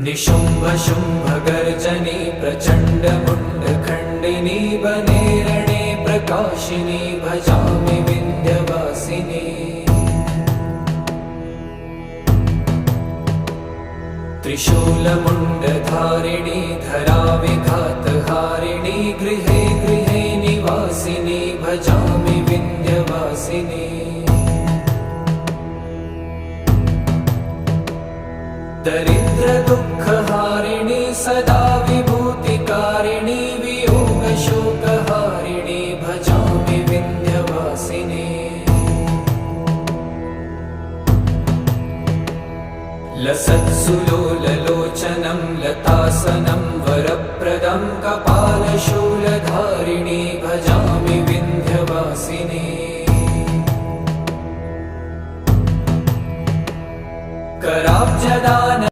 निशुम्भ शुम्भ गर्जनी प्रचण्ड मुण्डखण्डिनी वने रणे प्रकाशिनी भजामि विन्ध्यवासिनी। त्रिशूलमुण्डधारिणी धराविघातहारिणी गृहे गृहे निवासिनी भजामि विन्ध्यवासिनी। दरिद्र दुःखहारिणी सदा विभूतिकारिणी वियोगशोकहारिणी भजामि विन्ध्यवासिनी। लसत्सुलोललोचनं लतासनं वरप्रदं कपालशूलधारिणी भजामि विन्ध्यवासिनी। कराब्जदान